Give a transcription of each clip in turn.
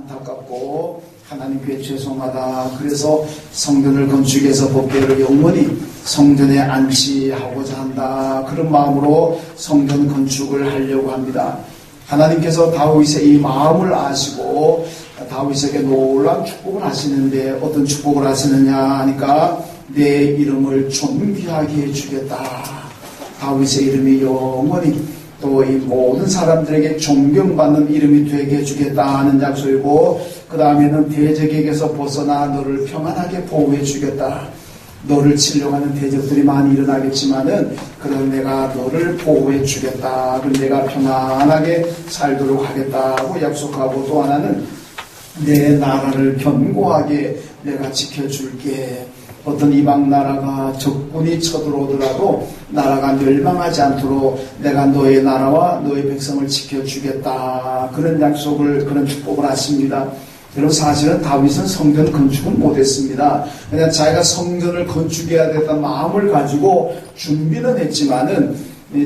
안타깝고 하나님께 죄송하다. 그래서 성전을 건축해서 법궤를 영원히 성전에 안치하고자 한다. 그런 마음으로 성전 건축을 하려고 합니다. 하나님께서 다윗의 이 마음을 아시고 다윗에게 놀라운 축복을 하시는데 어떤 축복을 하시느냐 하니까 내 이름을 존귀하게 해주겠다. 다윗의 이름이 영원히 또 이 모든 사람들에게 존경받는 이름이 되게 해주겠다 하는 약속이고, 그 다음에는 대적에게서 벗어나 너를 평안하게 보호해 주겠다. 너를 치려고 하는 대적들이 많이 일어나겠지만은 그럼 내가 너를 보호해 주겠다. 그럼 내가 평안하게 살도록 하겠다고 약속하고, 또 하나는 내 나라를 견고하게 내가 지켜줄게. 어떤 이방 나라가 적군이 쳐들어오더라도 나라가 멸망하지 않도록 내가 너의 나라와 너의 백성을 지켜주겠다. 그런 약속을, 그런 축복을 하십니다. 여러분, 사실은 다윗은 성전 건축은 못했습니다. 그냥 자기가 성전을 건축해야 됐다는 마음을 가지고 준비는 했지만은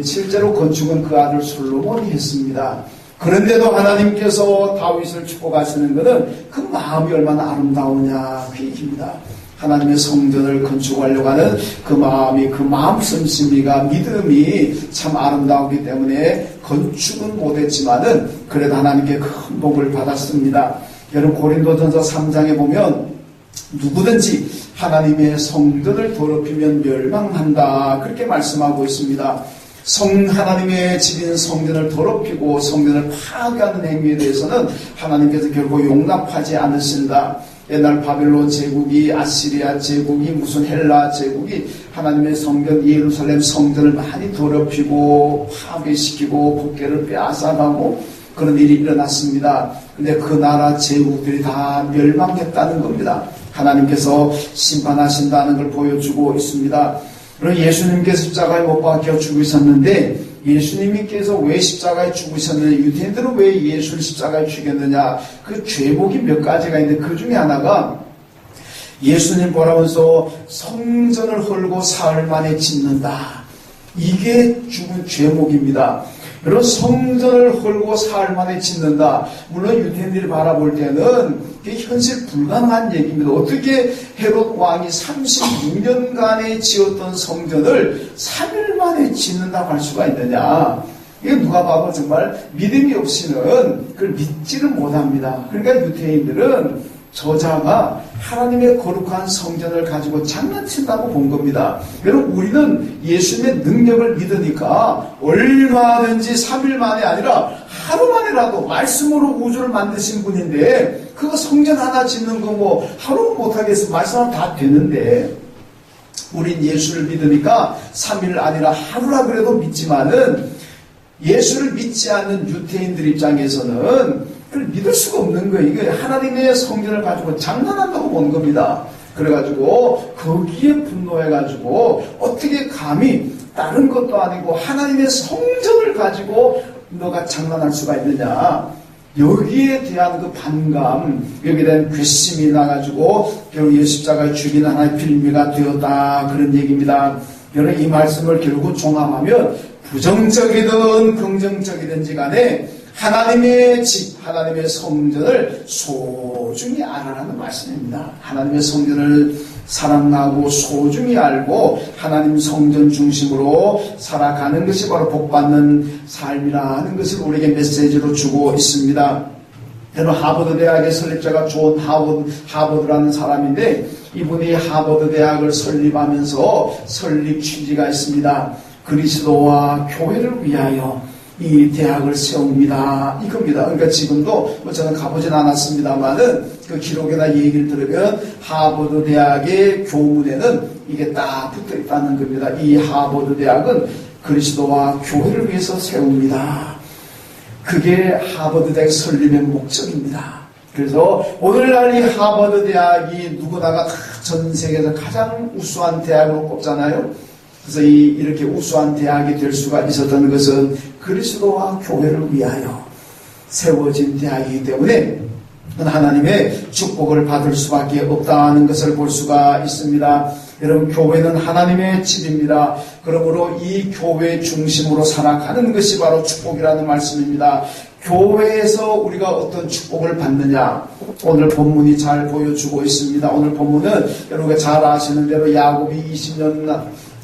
실제로 건축은 그 아들 솔로몬이 했습니다. 그런데도 하나님께서 다윗을 축복하시는 것은 그 마음이 얼마나 아름다우냐, 그 얘기입니다. 하나님의 성전을 건축하려고 하는 그 마음이, 그 마음 씀씀이가, 믿음이 참 아름다우기 때문에 건축은 못했지만은 그래도 하나님께 큰 복을 받았습니다. 여러분, 고린도전서 3장에 보면 누구든지 하나님의 성전을 더럽히면 멸망한다, 그렇게 말씀하고 있습니다. 하나님의 집인 성전을 더럽히고 성전을 파괴하는 행위에 대해서는 하나님께서 결국 용납하지 않으신다. 옛날 바벨론 제국이, 아시리아 제국이, 무슨 헬라 제국이 하나님의 성전, 예루살렘 성전을 많이 더럽히고 파괴시키고 법궤를 빼앗아가고 그런 일이 일어났습니다. 근데 그 나라 제국들이 다 멸망했다는 겁니다. 하나님께서 심판하신다는 걸 보여주고 있습니다. 그리고 예수님께서 십자가에 못 박혀 죽으셨는데, 예수님께서 왜 십자가에 죽으셨느냐, 유대인들은 왜 예수를 십자가에 죽였느냐, 그 죄목이 몇 가지가 있는데 그 중에 하나가 예수님 보라면서 성전을 헐고 사흘 만에 짓는다. 이게 죽은 죄목입니다. 여러분, 성전을 헐고 사흘 만에 짓는다. 물론 유대인들이 바라볼 때는 이게 현실 불가능한 얘기입니다. 어떻게 헤롯 왕이 36년간에 지었던 성전을 3일 만에 짓는다고 할 수가 있느냐. 이게 누가 봐도 정말 믿음이 없이는 그걸 믿지를 못합니다. 그러니까 유대인들은 저자가 하나님의 거룩한 성전을 가지고 장난친다고 본 겁니다. 여러분, 우리는 예수님의 능력을 믿으니까 얼마든지 3일 만에 아니라 하루 만에라도 말씀으로 우주를 만드신 분인데, 그거 성전 하나 짓는 거 뭐 하루 못하겠어, 말씀하면 다 되는데, 우린 예수를 믿으니까 3일 아니라 하루라 그래도 믿지만은 예수를 믿지 않는 유대인들 입장에서는 그걸 믿을 수가 없는 거예요. 이게 하나님의 성전을 가지고 장난한다고 본 겁니다. 그래가지고 거기에 분노해가지고 어떻게 감히 다른 것도 아니고 하나님의 성전을 가지고 너가 장난할 수가 있느냐. 여기에 대한 그 반감, 여기에 대한 괘씸이 나가지고 결국 예수 십자가에 죽이는 하나의 빌미가 되었다, 그런 얘기입니다. 여러분, 이 말씀을 결국 종합하면 부정적이든 긍정적이든지 간에 하나님의 집, 하나님의 성전을 소중히 알아라는 말씀입니다. 하나님의 성전을 사랑하고 소중히 알고 하나님 성전 중심으로 살아가는 것이 바로 복받는 삶이라는 것을 우리에게 메시지로 주고 있습니다. 여러분, 하버드 대학의 설립자가 존 하버드라는 사람인데, 이분이 하버드 대학을 설립하면서 설립 취지가 있습니다. 그리스도와 교회를 위하여 이 대학을 세웁니다, 이겁니다. 그러니까 지금도 뭐 저는 가보진 않았습니다만은 그 기록이나 얘기를 들으면 하버드 대학의 교문에는 이게 딱 붙어 있다는 겁니다. 이 하버드 대학은 그리스도와 교회를 위해서 세웁니다. 그게 하버드 대학 설립의 목적입니다. 그래서 오늘날 이 하버드 대학이 누구나가 전 세계에서 가장 우수한 대학으로 꼽잖아요. 그래서 이렇게 우수한 대학이 될 수가 있었던 것은 그리스도와 교회를 위하여 세워진 대학이기 때문에 하나님의 축복을 받을 수밖에 없다는 것을 볼 수가 있습니다. 여러분, 교회는 하나님의 집입니다. 그러므로 이 교회 중심으로 살아가는 것이 바로 축복이라는 말씀입니다. 교회에서 우리가 어떤 축복을 받느냐, 오늘 본문이 잘 보여주고 있습니다. 오늘 본문은 여러분가 잘 아시는 대로 야곱이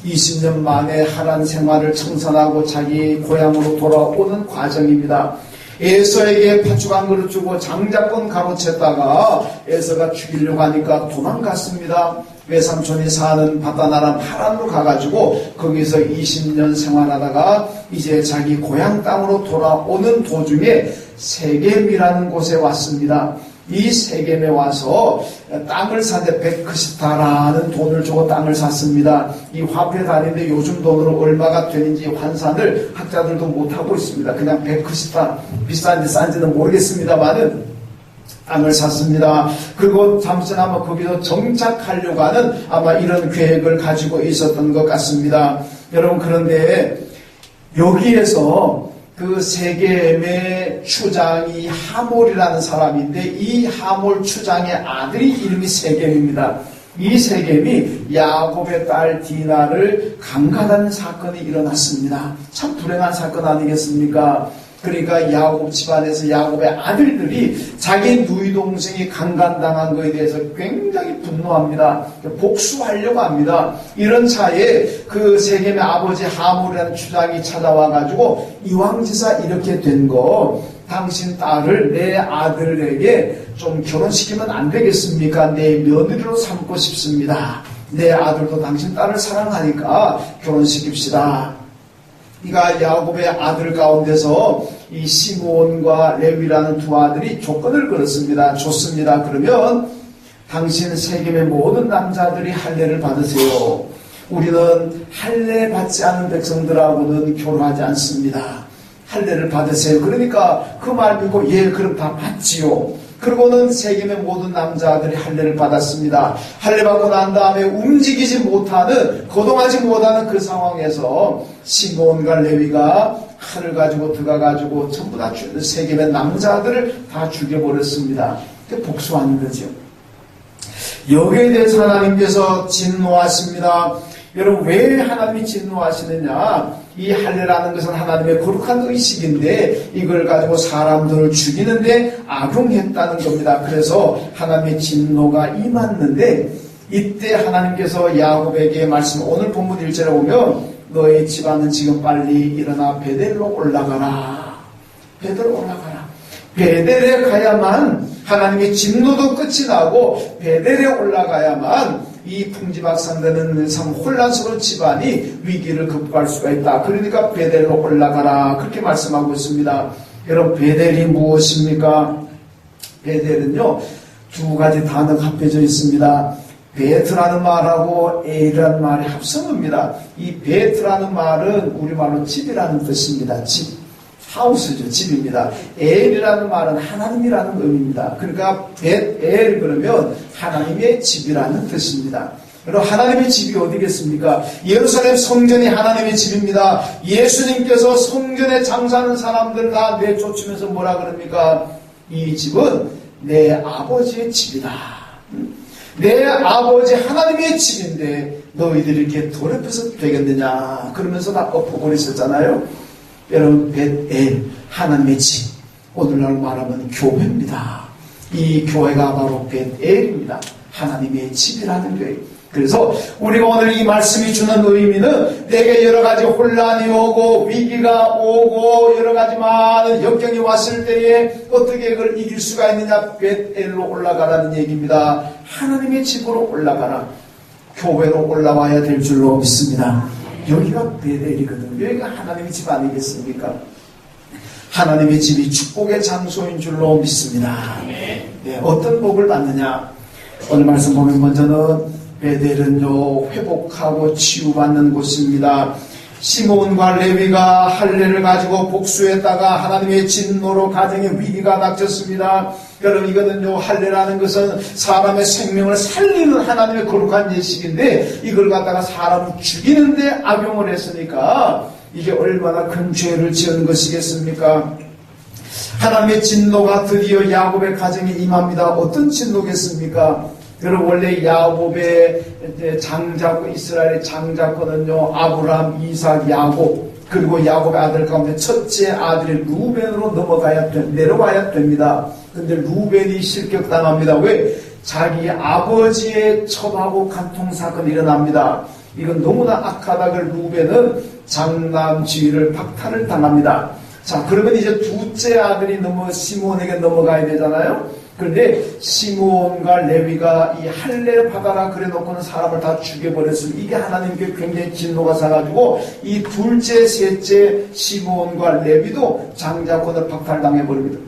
20년 만에 하란 생활을 청산하고 자기 고향으로 돌아오는 과정입니다. 에서에게 팥죽 한 그릇 주고 장자권 가로챘다가 에서가 죽이려고 하니까 도망갔습니다. 외삼촌이 사는 바다나라 파란으로 가가지고 거기서 20년 생활하다가 이제 자기 고향 땅으로 돌아오는 도중에 세겜이라는 곳에 왔습니다. 이 세겜에 와서 땅을 사는데 베크시타라는 돈을 주고 땅을 샀습니다. 이 화폐 단위인데 요즘 돈으로 얼마가 되는지 환산을 학자들도 못하고 있습니다. 그냥 베크시타, 비싼지 싼지는 모르겠습니다만은 땅을 샀습니다. 그리고 잠시 아마 거기서 정착하려고 하는 아마 이런 계획을 가지고 있었던 것 같습니다. 여러분, 그런데 여기에서 그 세겜의 추장이 하몰이라는 사람인데 이 하몰 추장의 아들이 이름이 세겜입니다. 이 세겜이 야곱의 딸 디나를 강간하는 사건이 일어났습니다. 참 불행한 사건 아니겠습니까? 그러니까 야곱 집안에서 야곱의 아들들이 자기 누이 동생이 강간당한 것에 대해서 굉장히 분노합니다. 복수하려고 합니다. 이런 차에 그 세겜의 아버지 하몰이라는 추장이 찾아와가지고 이왕지사 이렇게 된 거 당신 딸을 내 아들에게 좀 결혼시키면 안 되겠습니까? 내 며느리로 삼고 싶습니다. 내 아들도 당신 딸을 사랑하니까 결혼시킵시다. 그러니까 야곱의 아들 가운데서 이 시므온과 레위라는 두 아들이 조건을 걸었습니다. 좋습니다. 그러면 당신 세겜의 모든 남자들이 할례를 받으세요. 우리는 할례 받지 않은 백성들하고는 결혼하지 않습니다. 할례를 받으세요. 그러니까 그 말 믿고 예, 그럼 다 받지요. 그리고는 세겜의 모든 남자들이 할례를 받았습니다. 할례 받고 난 다음에 움직이지 못하는, 거동하지 못하는 그 상황에서 시므온과 레위가 칼을 가지고 들어가가지고 전부 다 세겜의 남자들을 다 죽여버렸습니다. 복수하는 거죠. 여기에 대해서 하나님께서 진노하십니다. 여러분, 왜 하나님이 진노하시느냐? 이 할례라는 것은 하나님의 거룩한 의식인데 이걸 가지고 사람들을 죽이는데 악용했다는 겁니다. 그래서 하나님의 진노가 임했는데 이때 하나님께서 야곱에게 말씀, 오늘 본문 1절에 보면 너의 집안은 지금 빨리 일어나 베델로 올라가라. 베델로 올라가라. 베델에 가야만 하나님의 진노도 끝이 나고 베델에 올라가야만 이 풍지박산되는 참 혼란스러운 집안이 위기를 극복할 수가 있다. 그러니까 베델로 올라가라. 그렇게 말씀하고 있습니다. 여러분, 베델이 무엇입니까? 베델은요, 두 가지 단어가 합해져 있습니다. 베트라는 말하고 엘이라는 말이 합성어입니다. 이 베트라는 말은 우리말로 집이라는 뜻입니다. 집. 하우스죠. 집입니다. 엘이라는 말은 하나님이라는 의미입니다. 그러니까 벳엘 그러면 하나님의 집이라는 뜻입니다. 여러분, 하나님의 집이 어디겠습니까? 예루살렘 성전이 하나님의 집입니다. 예수님께서 성전에 장사하는 사람들 다 내쫓으면서 뭐라 그럽니까? 이 집은 내 아버지의 집이다. 내 아버지 하나님의 집인데 너희들이 이렇게 더럽혀서 되겠느냐? 그러면서 다 엎어버리셨잖아요. 여러분, 벳엘, 하나님의 집, 오늘날 말하면 교회입니다. 이 교회가 바로 벳엘입니다. 하나님의 집이라는 거예요. 그래서 우리가 오늘 이 말씀이 주는 의미는 내게 여러 가지 혼란이 오고 위기가 오고 여러 가지 많은 역경이 왔을 때에 어떻게 그걸 이길 수가 있느냐? 벳엘로 올라가라는 얘기입니다. 하나님의 집으로 올라가라. 교회로 올라와야 될 줄로 믿습니다. 여기가 베델이거든요. 여기가 하나님의 집 아니겠습니까? 하나님의 집이 축복의 장소인 줄로 믿습니다. 네, 어떤 복을 받느냐? 오늘 말씀 보면 먼저는 베델은요, 회복하고 치유받는 곳입니다. 시므온과 레위가 할례를 가지고 복수했다가 하나님의 진노로 가정의 위기가 닥쳤습니다. 여러분, 이거는요, 할례라는 것은 사람의 생명을 살리는 하나님의 거룩한 예식인데 이걸 갖다가 사람을 죽이는데 악용을 했으니까 이게 얼마나 큰 죄를 지은 것이겠습니까? 하나님의 진노가 드디어 야곱의 가정에 임합니다. 어떤 진노겠습니까? 여러분, 원래 야곱의 장자권, 이스라엘의 장자권은요, 아브라함, 이삭, 야곱, 그리고 야곱의 아들 가운데 첫째 아들이 루벤으로 내려와야 됩니다. 근데 루벤이 실격당합니다. 왜? 자기 아버지의 첩하고 간통사건이 일어납니다. 이건 너무나 악하다. 그 루벤은 장남 지위를 박탈을 당합니다. 자, 그러면 이제 둘째 아들이 시므온에게 넘어가야 되잖아요. 그런데 시므온과 레위가 이 할례 받아라 그래 놓고는 사람을 다 죽여버렸으면 이게 하나님께 굉장히 진노가 사가지고 이 둘째, 셋째 시므온과 레위도 장자권을 박탈당해버립니다.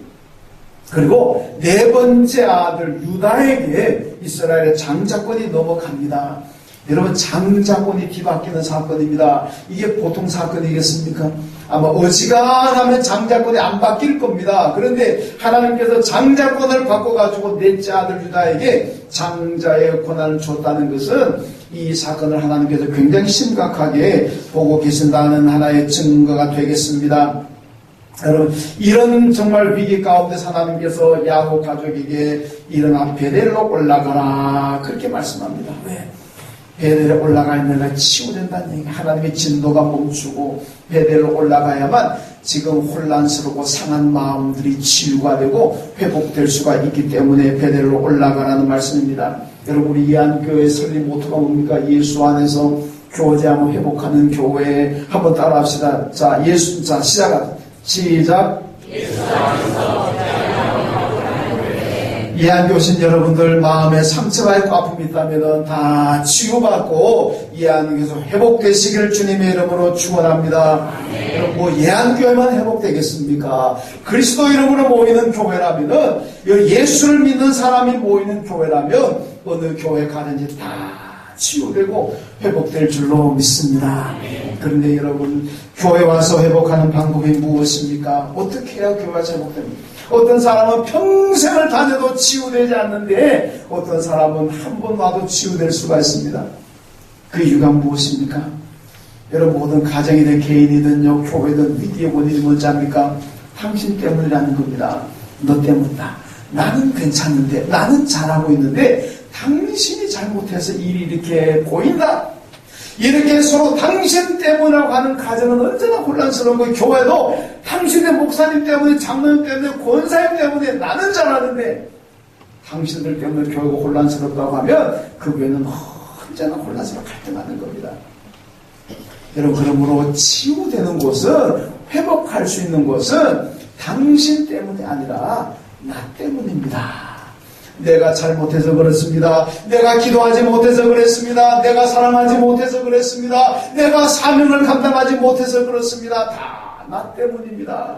그리고 네 번째 아들 유다에게 이스라엘의 장자권이 넘어갑니다. 여러분, 장자권이 뒤바뀌는 사건입니다. 이게 보통 사건이겠습니까? 아마 어지간하면 장자권이 안 바뀔 겁니다. 그런데 하나님께서 장자권을 바꿔가지고 넷째 아들 유다에게 장자의 권한을 줬다는 것은 이 사건을 하나님께서 굉장히 심각하게 보고 계신다는 하나의 증거가 되겠습니다. 여러분, 이런 정말 위기 가운데 하나님께서 야곱 가족에게 일어나 베델로 올라가라 그렇게 말씀합니다. 왜? 베델에 올라가 있는 날 치유된다는 얘기. 하나님의 진도가 멈추고 베델로 올라가야만 지금 혼란스럽고 상한 마음들이 치유가 되고 회복될 수가 있기 때문에 베델로 올라가라는 말씀입니다. 여러분, 우리 이안교회 설립 모토가 뭡니까? 예수 안에서 교제하며 회복하는 교회. 한번 따라합시다. 자, 시작. 예수 안에서 이해한 오신 여러분들 마음에 상처가 있고 아픔이 있다면 다 치유받고 이해한교회에서 회복되시기를 주님의 이름으로 축원합니다. 여러분, 뭐 예한교회만 회복되겠습니까? 그리스도 이름으로 모이는 교회라면, 예수를 믿는 사람이 모이는 교회라면 어느 교회 가든지 다 치유되고 회복될 줄로 믿습니다. 그런데 여러분, 교회 와서 회복하는 방법이 무엇입니까? 어떻게 해야 교회가 회복됩니까? 어떤 사람은 평생을 다녀도 치유되지 않는데 어떤 사람은 한 번 와도 치유될 수가 있습니다. 그 이유가 무엇입니까? 여러분, 모든 가정이든 개인이든요, 교회든 미디어 본인이 뭔지 압니까? 당신 때문이라는 겁니다. 너 때문이다. 나는 괜찮은데, 나는 잘하고 있는데 당신이 잘못해서 일이 이렇게 보인다. 이렇게 서로 당신 때문이라고 하는 가정은 언제나 혼란스러운 거예요. 교회도 당신의 목사님 때문에, 장로님 때문에, 권사님 때문에 나는 잘하는데 당신들 때문에 교회가 혼란스럽다고 하면 그 교회는 언제나 혼란스럽고 갈등하는 겁니다. 여러분, 그러므로 치유되는 곳은, 회복할 수 있는 곳은 당신 때문이 아니라 나 때문입니다. 내가 잘못해서 그렇습니다. 내가 기도하지 못해서 그랬습니다. 내가 사랑하지 못해서 그랬습니다. 내가 사명을 감당하지 못해서 그렇습니다. 다 나 때문입니다.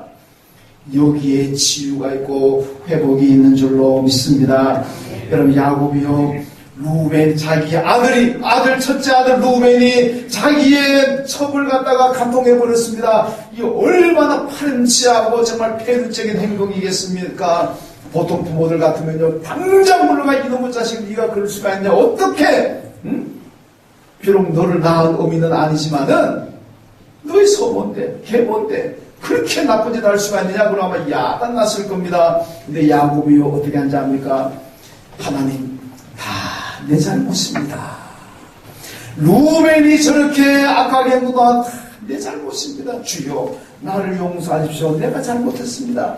여기에 치유가 있고 회복이 있는 줄로 믿습니다. 여러분, 야곱이요, 루벤, 자기 아들 첫째 아들 루벤이 자기의 첩을 갖다가 간통해버렸습니다. 이 얼마나 파렴치하고 정말 폐륜적인 행동이겠습니까? 보통 부모들 같으면요, 당장 물러가. 이놈의 자식, 네가 그럴 수가 있냐, 어떻게? 비록 너를 낳은 어미는 아니지만은 너희 서본데, 계본데 그렇게 나쁜 짓 할 수가 있느냐? 그러면 아마 야단 났을 겁니다. 근데 야곱이요, 어떻게 한지 압니까? 하나님, 다 내 잘못입니다. 루벤이 저렇게 악하게 행동한 다 내 잘못입니다. 주여, 나를 용서하십시오. 내가 잘못했습니다.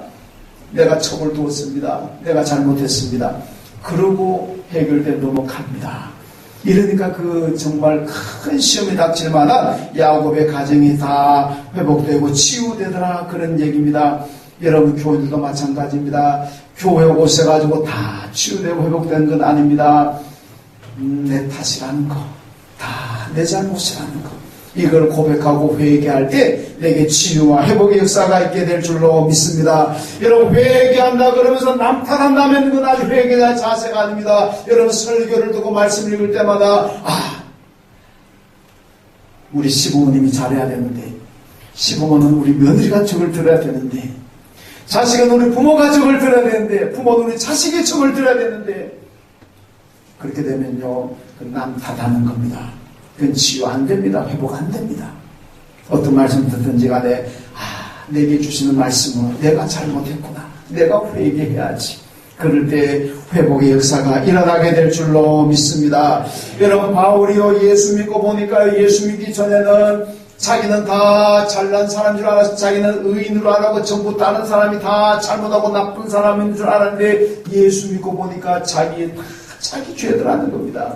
내가 첩을 두었습니다. 내가 잘못했습니다. 그러고 해결돼 넘어갑니다. 이러니까 그 정말 큰 시험이 닥칠 만한 야곱의 가정이 다 회복되고 치유되더라, 그런 얘기입니다. 여러분, 교회들도 마찬가지입니다. 교회 오셔가지고 다 치유되고 회복되는 건 아닙니다. 내 탓이라는 거, 다 내 잘못이라는 거, 이걸 고백하고 회개할 때 내게 치유와 회복의 역사가 있게 될 줄로 믿습니다. 여러분, 회개한다 그러면서 남 탓한다면 그건 아주 회개의 자세가 아닙니다. 여러분, 설교를 듣고 말씀을 읽을 때마다 우리 시부모님이 잘해야 되는데, 시부모는 우리 며느리가 척을 들어야 되는데, 자식은 우리 부모가 척을 들어야 되는데, 부모는 우리 자식의 척을 들어야 되는데, 그렇게 되면요, 남 탓하는 겁니다. 그건 치유 안 됩니다. 회복 안 됩니다. 어떤 말씀 듣든지 간에 내게 주시는 말씀은 내가 잘못했구나, 내가 회개해야지. 그럴 때 회복의 역사가 일어나게 될 줄로 믿습니다. 여러분, 바울이요, 예수 믿고 보니까 예수 믿기 전에는 자기는 다 잘난 사람인 줄 알았어. 자기는 의인으로 알고 전부 다른 사람이 다 잘못하고 나쁜 사람인 줄 알았는데 예수 믿고 보니까 자기 죄들 하는 겁니다.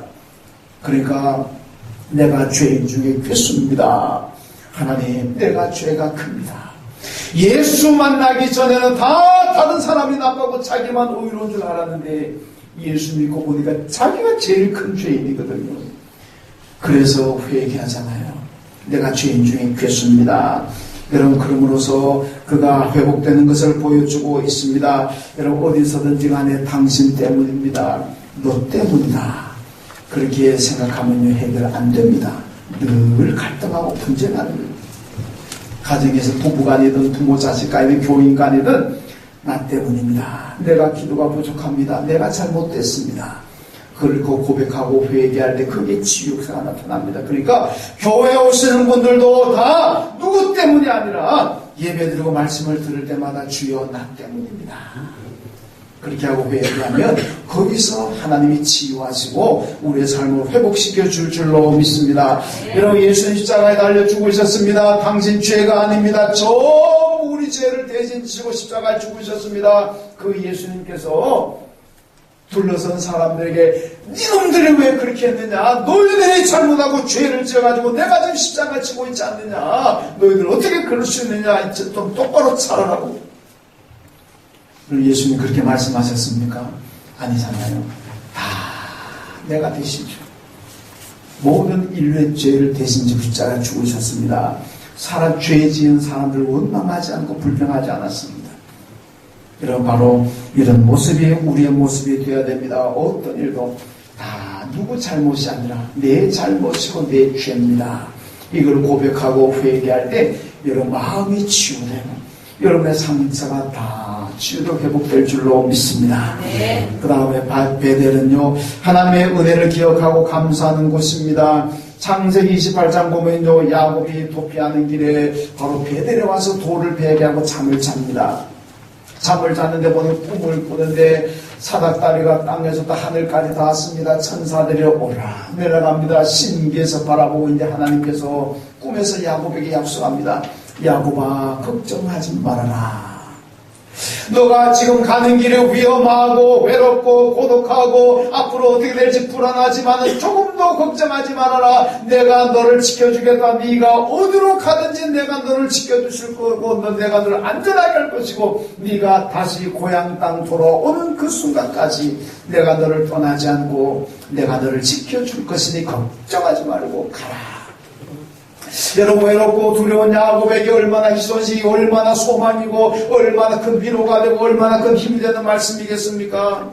그러니까 내가 죄인 중에 괴수입니다. 하나님, 내가 죄가 큽니다. 예수 만나기 전에는 다 다른 사람이 나빠고 자기만 의로운 줄 알았는데 예수 믿고 보니까 자기가 제일 큰 죄인이거든요. 그래서 회개하잖아요. 내가 죄인 중에 괴수입니다. 여러분, 그럼으로써 그가 회복되는 것을 보여주고 있습니다. 여러분, 어디서든지 간에 당신 때문입니다. 너 때문이다. 그렇게 생각하면 해결 안 됩니다. 늘 갈등하고 분쟁하는 거예요. 가정에서 부부간이든 부모 자식간이든 교인간이든 나 때문입니다. 내가 기도가 부족합니다. 내가 잘못됐습니다. 그걸 고백하고 회개할 때 그게 치유가 나타납니다. 그러니까 교회에 오시는 분들도 다 누구 때문이 아니라 예배드리고 말씀을 들을 때마다 주여 나 때문입니다. 그렇게 하고 회개하면 거기서 하나님이 치유하시고 우리의 삶을 회복시켜 줄 줄로 믿습니다. 여러분, 예수님 십자가에 달려 죽으셨습니다. 당신 죄가 아닙니다. 전부 우리 죄를 대신 지고 십자가에 죽으셨습니다. 그 예수님께서 둘러선 사람들에게 니놈들이 왜 그렇게 했느냐, 너희들이 잘못하고 죄를 지어가지고 내가 지금 십자가 치고 있지 않느냐, 너희들 어떻게 그럴 수 있느냐, 좀 똑바로 살아라고. 예수님 그렇게 말씀하셨습니까? 아니잖아요. 다 내가 대신 주, 모든 인류의 죄를 대신 지고 십자가에 죽으셨습니다. 죄 지은 사람들 원망하지 않고 불평하지 않았습니다. 여러분, 바로 이런 모습이 우리의 모습이 되어야 됩니다. 어떤 일도 다 누구 잘못이 아니라 내 잘못이고 내 죄입니다. 이걸 고백하고 회개할 때 여러분 마음이 치유되고 여러분의 상처가 다 치유로 회복될 줄로 믿습니다. 네. 그 다음에 베델은요, 하나님의 은혜를 기억하고 감사하는 곳입니다. 창세기 28장 보면요, 야곱이 도피하는 길에 바로 베델에 와서 돌을 베게 하고 잠을 잡니다. 잠을 잤는데 보니 꿈을 꾸는데 사닥다리가 땅에서 하늘까지 닿았습니다. 천사들이 오라 내려갑니다. 신기해서 바라보고 이제 하나님께서 꿈에서 야곱에게 약속합니다. 야곱아, 걱정하지 말아라. 너가 지금 가는 길이 위험하고 외롭고 고독하고 앞으로 어떻게 될지 불안하지만 조금도 걱정하지 말아라. 내가 너를 지켜주겠다. 네가 어디로 가든지 내가 너를 지켜주실 거고 내가 너를 안전하게 할 것이고 네가 다시 고향 땅 돌아오는 그 순간까지 내가 너를 떠나지 않고 내가 너를 지켜줄 것이니 걱정하지 말고 가라. 여러분, 외롭고 두려운 야곱에게 얼마나 희소식이고 얼마나 소망이고 얼마나 큰 위로가 되고 얼마나 큰 힘이 되는 말씀이겠습니까?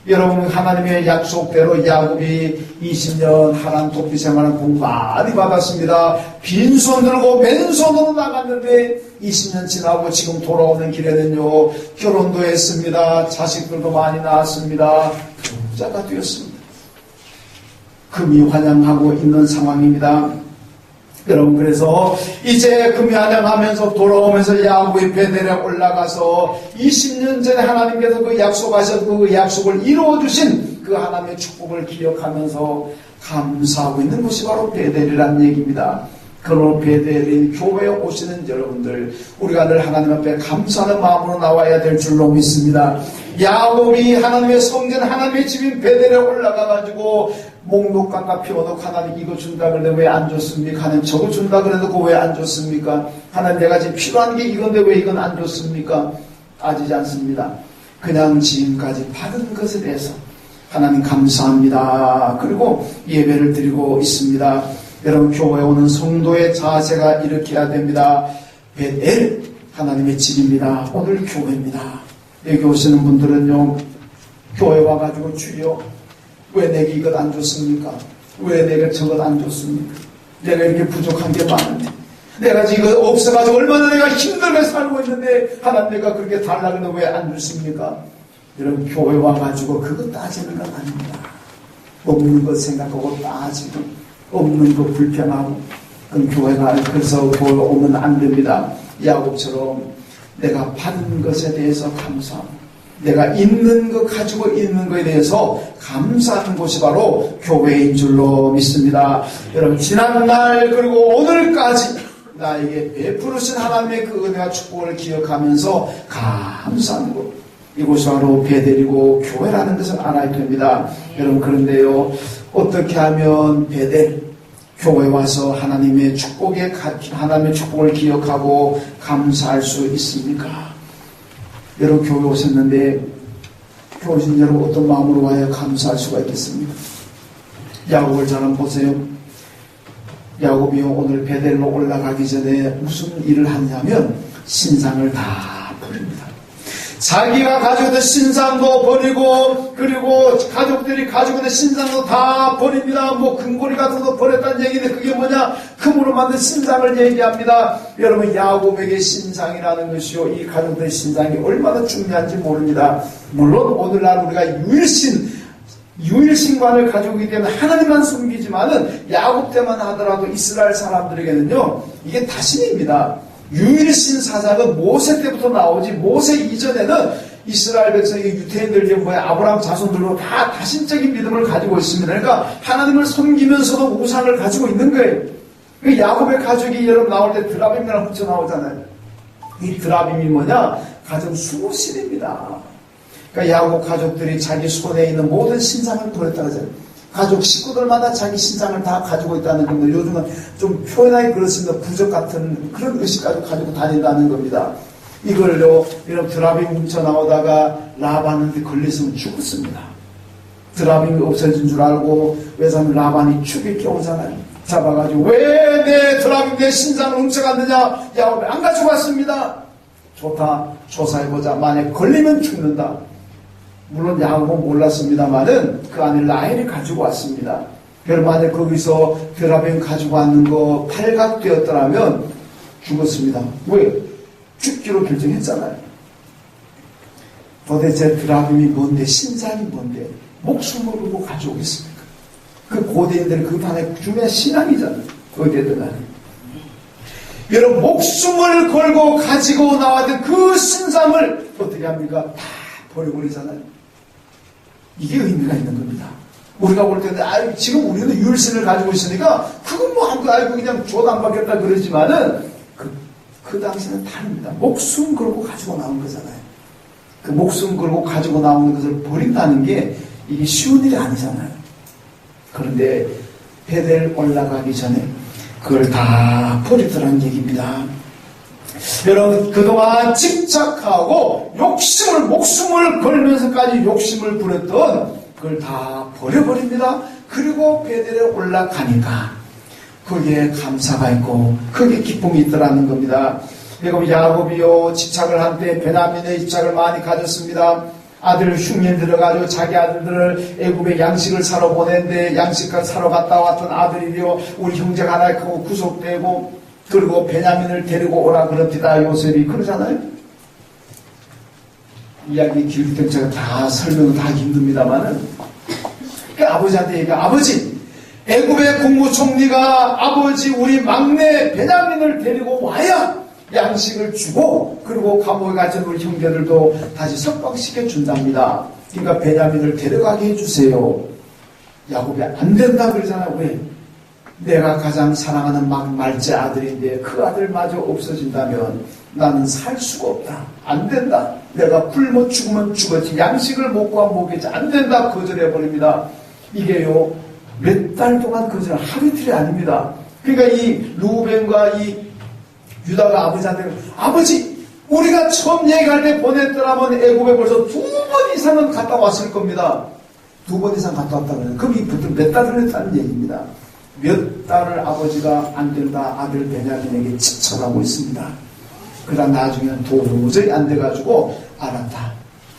여러분, 하나님의 약속대로 야곱이 20년 하나님 도피 생활을 복 많이 받았습니다. 빈손 들고 맨손으로 나갔는데 20년 지나고 지금 돌아오는 길에는요, 결혼도 했습니다. 자식들도 많이 낳았습니다. 부자가 되었습니다. 금이 환영하고 있는 상황입니다. 여러분, 그래서 이제 금이 환영하면서 돌아오면서 야곱이 베델에 올라가서 20년 전에 하나님께서 그 약속하셨고 그 약속을 이루어주신 그 하나님의 축복을 기억하면서 감사하고 있는 곳이 바로 베델이라는 얘기입니다. 그러므로 베델인 교회에 오시는 여러분들, 우리가 늘 하나님 앞에 감사하는 마음으로 나와야 될 줄로 믿습니다. 야곱이 하나님의 성전, 하나님의 집인 베델에 올라가가지고 목록강가 피워놓고 하나님 이거 준다 그래도 왜 안 줬습니까? 하나님 저거 준다 그래도 왜 안 줬습니까? 하나님 내가 지금 필요한 게 이건데 왜 이건 안 줬습니까? 따지지 않습니다. 그냥 지금까지 받은 것에 대해서 하나님 감사합니다. 그리고 예배를 드리고 있습니다. 여러분, 교회에 오는 성도의 자세가 이렇게 해야 됩니다. 베델, 하나님의 집입니다. 오늘 교회입니다. 여기 오시는 분들은요, 교회 와가지고 주여 왜 내게 이것 안 줬습니까? 왜 내게 저것 안 줬습니까? 내가 이렇게 부족한 게 많은데 내가 지금 이거 없어가지고 얼마나 내가 힘들게 살고 있는데 하나님 내가 그렇게 달라고 왜 안 줬습니까? 여러분, 교회 와가지고 그거 따지는 건 아닙니다. 없는 것 생각하고 따지고 없는 거 불평하고 그럼 교회가 그래서 교회 오면 안 됩니다. 야곱처럼 내가 받은 것에 대해서 감사하고 내가 있는 것 가지고 있는 것에 대해서 감사하는 곳이 바로 교회인 줄로 믿습니다. 여러분 지난날 그리고 오늘까지 나에게 베푸르신 하나님의 그 은혜와 축복을 기억하면서 감사하는 곳, 이곳이 바로 베델이고 교회라는 것을 알아야 됩니다. 여러분 그런데요, 어떻게 하면 베델 교회 와서 하나님의 축복을 기억하고 감사할 수 있습니까? 여러분 교회 오셨는데 교회 오신 여러분 어떤 마음으로 와야 감사할 수가 있겠습니까? 야곱을 잘 한번 보세요. 야곱이 오늘 베델로 올라가기 전에 무슨 일을 하냐면 신상을 다 버립니다. 자기가 가지고 있는 신상도 버리고 그리고 가족들이 가지고 있는 신상도 다 버립니다. 뭐 금고리 같은 거 버렸다는 얘기인데 그게 뭐냐? 금으로 만든 신상을 얘기합니다. 여러분 야곱에게 신상이라는 것이요 이 가족들의 신상이 얼마나 중요한지 모릅니다. 물론 오늘날 우리가 유일신관을 가지고 있기 때문에 하나님만 섬기지만은 야곱 때만 하더라도 이스라엘 사람들에게는요 이게 다신입니다. 유일신 사작은 모세 때부터 나오지 모세 이전에는 이스라엘 백성이 유태인들 아브라함 자손들로 다 다신적인 믿음을 가지고 있습니다. 그러니까 하나님을 섬기면서도 우상을 가지고 있는 거예요. 야곱의 가족이 여러분 나올 때 드라빔이랑 훔쳐 나오잖아요. 이 드라빔이 뭐냐? 가정 수호신입니다. 그러니까 야곱 가족들이 자기 손에 있는 모든 신상을 버렸다고 하잖아요. 가족 식구들마다 자기 신상을 다 가지고 있다는 겁니다. 요즘은 좀 표현하기 그렇습니다. 부적 같은 그런 의식까지 가지고 다닌다는 겁니다. 이걸요, 이런 드라빔 훔쳐 나오다가 라반한테 걸렸으면 죽었습니다. 드라빔이 없어진 줄 알고 왜냐하면 라반이 축에 껴오잖아요. 잡아가지고 왜 내 드라빔 내 신상을 훔쳐갔느냐? 야곱이 안 가지고 왔습니다. 좋다. 조사해보자. 만약 걸리면 죽는다. 물론 야곱은 몰랐습니다만은 그 안에 라헬이 가지고 왔습니다. 그럼 만약 거기서 드라빔 가지고 왔는 거 발각되었더라면 죽었습니다. 왜? 죽기로 결정했잖아요. 도대체 드라빔이 뭔데 신상이 뭔데 목숨을 걸고 가져오겠습니까? 그 고대인들은 그 판에 중요한 신앙이잖아요. 어디에든 간에. 여러분 목숨을 걸고 가지고 나왔던 그 신상을 어떻게 합니까? 다 버려버리잖아요. 이게 의미가 있는 겁니다. 우리가 볼 때는 지금 우리는 유일신을 가지고 있으니까 그건 뭐 아무도 알고 그냥 줘도 안 받겠다 그러지만은 그 당시는 다릅니다. 목숨 걸고 가지고 나온 거잖아요. 그 목숨 걸고 가지고 나오는 것을 버린다는 게 이게 쉬운 일이 아니잖아요. 그런데 베델 올라가기 전에 그걸 다 버리더라는 얘기입니다. 여러분 그동안 집착하고 목숨을 걸면서까지 욕심을 부렸던 그걸 다 버려버립니다. 그리고 베델에 올라가니까 거기에 감사가 있고 거기에 기쁨이 있더라는 겁니다. 그리고 야곱이요 집착을 한때 베냐민의 집착을 많이 가졌습니다. 아들 흉년 들어가지고 자기 아들들을 애굽에 양식을 사러 보냈는데 양식을 사러 갔다 왔던 아들이요 우리 형제가 하나 크고 구속되고 그리고 베냐민을 데리고 오라 그럽니다. 요셉이 그러잖아요. 이야기 길기 때문에 제가 다 설명은 다 힘듭니다만은 그 아버지한테 얘기해. 아버지 애굽의 국무총리가 아버지 우리 막내 베냐민을 데리고 와야 양식을 주고 그리고 감옥에 갇힌 우리 형제들도 다시 석방시켜 준답니다. 그러니까 베냐민을 데려가게 해주세요. 야곱이 안 된다 그러잖아요. 왜? 내가 가장 사랑하는 말째 아들인데 그 아들마저 없어진다면 나는 살 수가 없다. 안 된다. 내가 굶어 죽으면 죽었지. 양식을 못 구하면 먹겠지. 안 된다. 거절해버립니다. 이게요 몇 달 동안 거절 하루 이틀이 아닙니다. 그러니까 이 루벤과 이 유다가 아버지한테 아버지 우리가 처음 얘기할 때 보냈더라면 애굽에 벌써 2번 이상은 갔다 왔을 겁니다. 2번 이상 갔다 왔다면 그럼 이 몇 달을 했다는 얘기입니다. 몇 달을 아버지가 안 된다 아들 베냐민에게 집착하고 있습니다. 그러다 나중에는 도저히 안 돼가지고 알았다.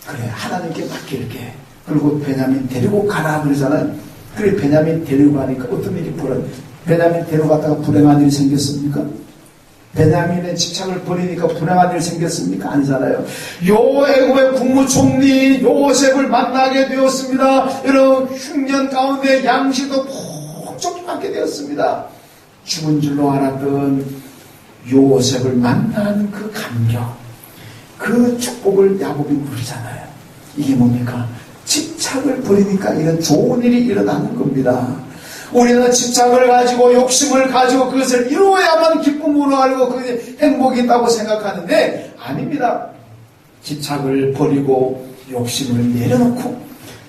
그래 하나님께 맡길게. 그리고 베냐민 데리고 가라 그러잖아요. 그래 베냐민 데리고 가니까 어떤 일이 벌어요? 베냐민 데려갔다가 불행한 일이 생겼습니까? 베냐민의 집착을 버리니까 불행한 일이 생겼습니까? 아니잖아요. 요 애굽의 국무총리 요셉을 만나게 되었습니다. 여러분 흉년 가운데 양식도 푹 받게 되었습니다. 죽은 줄로 알았던 요셉을 만나는 그 감격, 그 축복을 야곱이 누리잖아요. 이게 뭡니까? 집착을 버리니까 이런 좋은 일이 일어나는 겁니다. 우리는 집착을 가지고 욕심을 가지고 그것을 이루어야만 기쁨으로 알고 그게 행복이 있다고 생각하는데 아닙니다. 집착을 버리고 욕심을 내려놓고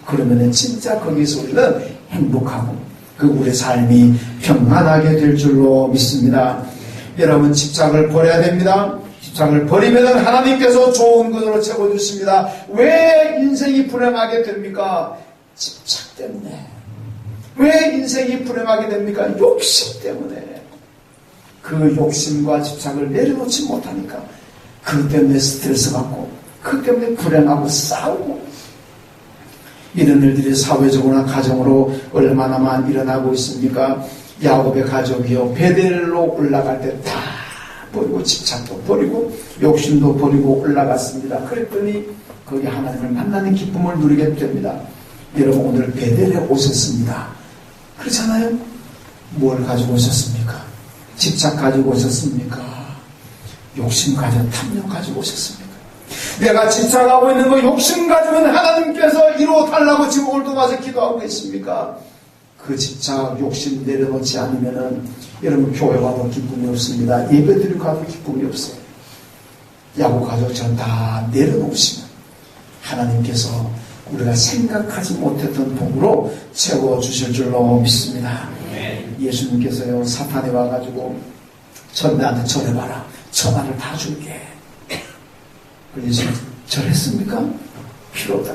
그러면 진짜 거기서 우리는 행복하고 그 우리의 삶이 평안하게 될 줄로 믿습니다. 여러분 집착을 버려야 됩니다. 집착을 버리면 하나님께서 좋은 것으로 채워주십니다. 왜 인생이 불행하게 됩니까? 집착 때문에. 왜 인생이 불행하게 됩니까? 욕심 때문에. 그 욕심과 집착을 내려놓지 못하니까 그 때문에 스트레스 받고 그 때문에 불행하고 싸우고 이런 일들이 사회적으로나 가정으로 얼마나 많이 일어나고 있습니까? 야곱의 가족이요 베델로 올라갈 때 다 버리고 집착도 버리고 욕심도 버리고 올라갔습니다. 그랬더니 거기 하나님을 만나는 기쁨을 누리게 됩니다. 여러분 오늘 베델에 오셨습니다. 그렇잖아요? 뭘 가지고 오셨습니까? 집착 가지고 오셨습니까? 욕심 가지고 탐욕 가지고 오셨습니까? 내가 집착하고 있는 거 욕심 가지면 하나님께서 이루어달라고 지금 오늘도 와서 기도하고 계십니까? 그 집착, 욕심 내려놓지 않으면은 여러분 교회 와도 기쁨이 없습니다. 예배드리고 가도 기쁨이 없어요. 야곱 가족처럼 다 내려놓으시면 하나님께서 우리가 생각하지 못했던 복으로 채워주실 줄로 믿습니다. 예수님께서요 사탄이 와가지고 나한테 절해봐라. 천하를 다 줄게. 그래서 절했습니까? 필요 없다.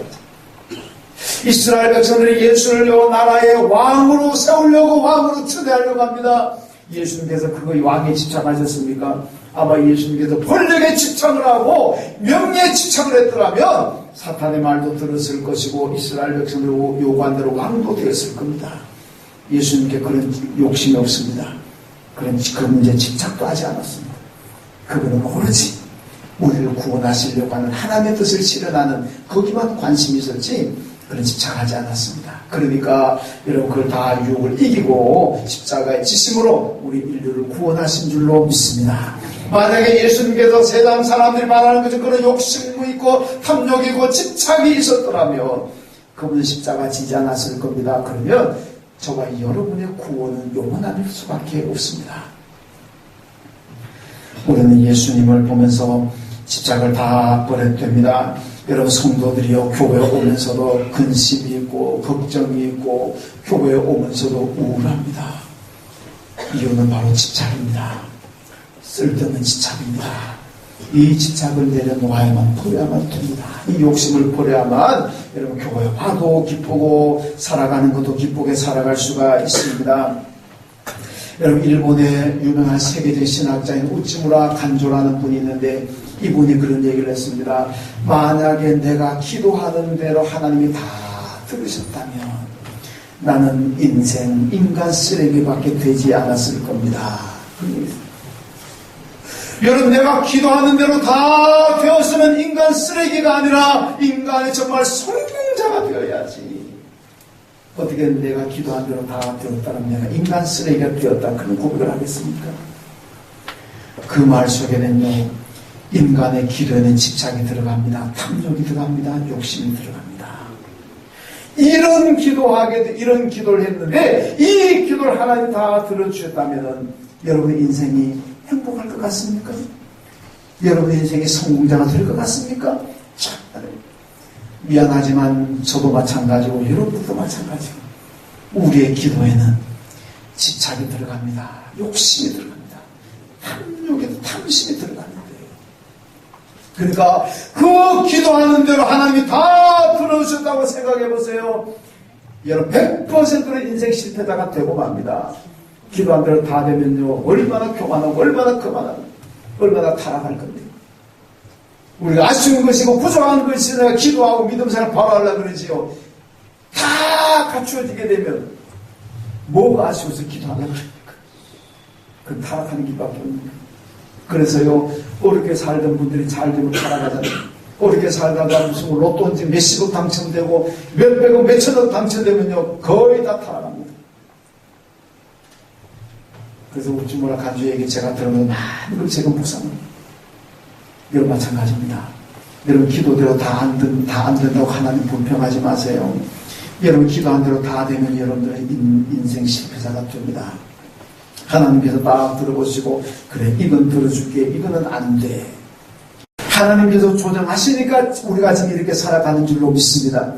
이스라엘 백성들이 예수를요 나라의 왕으로 세우려고 왕으로 초대하려고 합니다. 예수님께서 그거 왕에 집착하셨습니까? 아마 예수님께서 권력에 집착을 하고 명예에 집착을 했더라면 사탄의 말도 들었을 것이고 이스라엘 백성들 요구한 대로 왕도 되었을 겁니다. 예수님께 그런 욕심이 없습니다. 그런 그 문제에 집착도 하지 않았습니다. 그분은 오로지 우리를 구원하시려고 하는 하나님의 뜻을 실현하는 거기만 관심이 있었지 그런 집착하지 않았습니다. 그러니까 여러분 그걸 다 유혹을 이기고 십자가의 지심으로 우리 인류를 구원하신 줄로 믿습니다. 만약에 예수님께서 세상 사람들이 말하는 것처럼 그런 욕심이 있고 탐욕이 있고 집착이 있었더라면 그분은 십자가 지지 않았을 겁니다. 그러면 저와 여러분의 구원은 영원할 수밖에 없습니다. 우리는 예수님을 보면서 집착을 다 버려야 됩니다. 여러분 성도들이요 교회에 오면서도 근심이 있고 걱정이 있고 교회에 오면서도 우울합니다. 이유는 바로 집착입니다. 쓸데없는 집착입니다. 이 집착을 내려놓아야만 버려야만 됩니다. 이 욕심을 버려야만 여러분 교회에 와도 기쁘고 살아가는 것도 기쁘게 살아갈 수가 있습니다. 여러분 일본의 유명한 세계적인 신학자인 우찌무라 간조라는 분이 있는데 이분이 그런 얘기를 했습니다. 만약에 내가 기도하는 대로 하나님이 다 들으셨다면 나는 인간 쓰레기밖에 되지 않았을 겁니다. 여러분 내가 기도하는 대로 다 되었으면 인간 쓰레기가 아니라 인간의 정말 성공자가 되어야지. 어떻게 내가 기도한 대로 다 되었다면 내가 인간 쓰레기가 되었다 그런 고백을 하겠습니까? 그 말 속에는요 인간의 기도에는 집착이 들어갑니다. 탐욕이 들어갑니다. 욕심이 들어갑니다. 이런 기도를 했는데 이 기도를 하나님 다 들어주셨다면 여러분의 인생이 행복할 것 같습니까? 여러분의 인생이 성공자가 될 것 같습니까? 미안하지만 저도 마찬가지고 여러분도 마찬가지고 우리의 기도에는 집착이 들어갑니다. 욕심이 들어갑니다. 탐심이 들어갑니다. 그러니까 그 기도하는 대로 하나님이 다 들어주셨다고 생각해 보세요. 여러분 100%로 인생 실패자가 되고 맙니다. 기도한 대로 다 되면요 얼마나 교만하고 얼마나 거만하고 얼마나 타락할 겁니다. 우리가 아쉬운 것이고 부족한 것이 내가 기도하고 믿음 생활 바로 하려고 그러지요. 다 갖추어지게 되면 뭐가 아쉬워서 기도하려고 그럽니까? 그건 타락하는 길밖에 없습니다. 그래서요 어렵게 살던 분들이 잘 되면 타락하잖아요. 어렵게 살다가 무슨 로또인지 몇십억 당첨되고 몇백억 몇천억 당첨되면요 거의 다 타락합니다. 그래서 우찌무라 간주 얘기 제가 들으면 많은 걸 제가 묵상합니다. 여러분 마찬가지입니다. 여러분 기도대로 다 안 된다고 하나님 불평하지 마세요. 여러분 기도한 대로 다 되면 여러분들의 인생 실패자가 됩니다. 하나님께서 딱 들어보시고 그래 이건 들어줄게 이거는 안 돼. 하나님께서 조정하시니까 우리가 지금 이렇게 살아가는 줄로 믿습니다.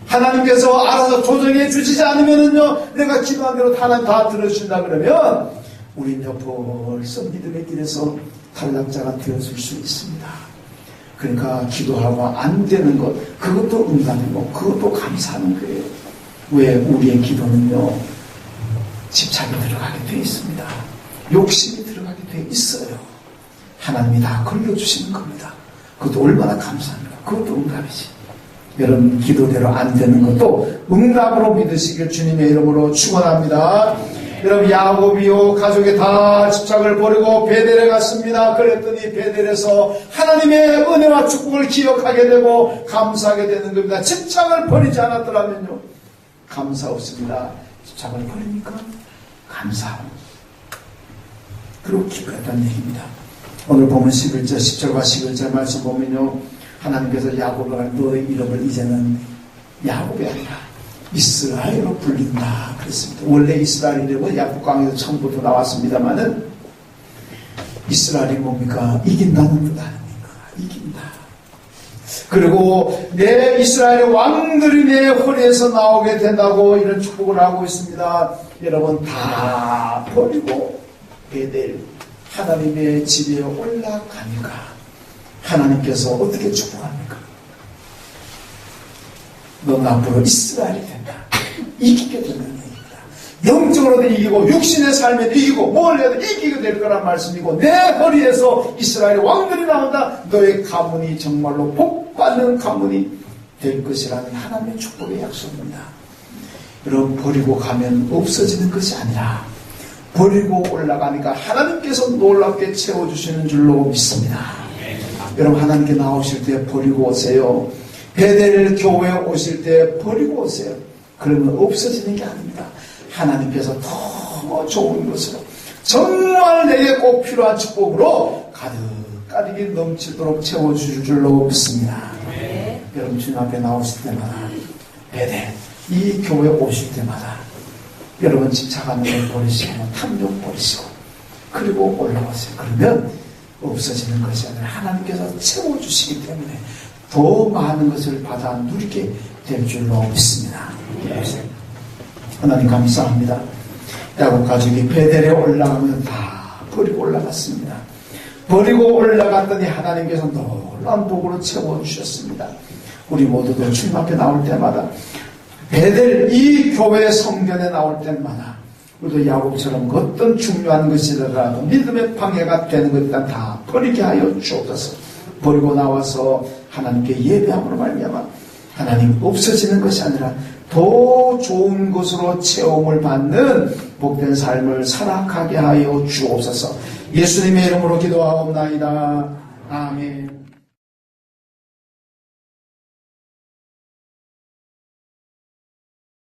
하나님께서 알아서 조정해 주시지 않으면은요 내가 기도한 대로 하나님 다 들어주신다 그러면 우리는 벌써 믿음의 길에서 탈락자가 되어줄 수 있습니다. 그러니까 기도하고 안 되는 것 그것도 응답이고 그것도 감사하는 거예요. 왜? 우리의 기도는요 집착이 들어가게 되어 있습니다. 욕심이 들어가게 되어 있어요. 하나님이 다 걸려주시는 겁니다. 그것도 얼마나 감사합니까? 그것도 응답이지. 여러분 기도대로 안 되는 것도 응답으로 믿으시길 주님의 이름으로 축원합니다. 여러분 야곱이요 가족이 다 집착을 버리고 베델에 갔습니다. 그랬더니 베델에서 하나님의 은혜와 축복을 기억하게 되고 감사하게 되는 겁니다. 집착을 버리지 않았더라면요 감사 없습니다. 집착을 버리니까 감사하고 그리고 기뻐했다는 얘기입니다. 오늘 보면 11절 10절과 11절 말씀 보면요 하나님께서 야곱을 너의 이름을 이제는 야곱이 아니라 이스라엘로 불린다 그랬습니다. 원래 이스라엘 이름은 야곱강에서 처음부터 나왔습니다만은 이스라엘이 뭡니까? 이긴다는 뜻 아닙니까? 이긴다. 그리고 내 이스라엘의 왕들이 내 허리에서 나오게 된다고 이런 축복을 하고 있습니다. 여러분 다 버리고 베델 하나님의 집에 올라가니까 하나님께서 어떻게 축복합니까? 넌 앞으로 이스라엘이 된다. 이기게 된다는 얘기입니다. 영적으로도 이기고 육신의 삶에도 이기고 뭘 해도 이기게 될 거란 말씀이고 내 허리에서 이스라엘의 왕들이 나온다. 너의 가문이 정말로 복받는 가문이 될 것이라는 하나님의 축복의 약속입니다. 여러분 버리고 가면 없어지는 것이 아니라 버리고 올라가니까 하나님께서 놀랍게 채워주시는 줄로 믿습니다. 여러분 하나님께 나오실 때 버리고 오세요. 베델 교회에 오실 때 버리고 오세요. 그러면 없어지는 게 아닙니다. 하나님께서 더 좋은 것으로 정말 내게 꼭 필요한 축복으로 가득가득 넘치도록 채워주실 줄로 믿습니다. 네. 여러분 주님 앞에 나오실 때마다 베델 이 교회에 오실 때마다 여러분 집착하는 걸 버리시고 탐욕 버리시고 그리고 올라오세요. 그러면 없어지는 것이 아니라 하나님께서 채워주시기 때문에 더 많은 것을 받아 누리게 될 줄로 믿습니다. 하나님 감사합니다. 야곱 가족이 베델에 올라가면 다 버리고 올라갔습니다. 버리고 올라갔더니 하나님께서 놀라운 복으로 채워주셨습니다. 우리 모두도 주님 앞에 나올 때마다 베델 이 교회 성전에 나올 때마다 우리도 야곱처럼 어떤 중요한 것이라도 믿음의 방해가 되는 것들은 다 버리게 하여 주옵소서. 버리고 나와서 하나님께 예배함으로 말미암아 하나님 없어지는 것이 아니라 더 좋은 것으로 체험을 받는 복된 삶을 살아가게 하여 주옵소서. 예수님의 이름으로 기도하옵나이다. 아멘.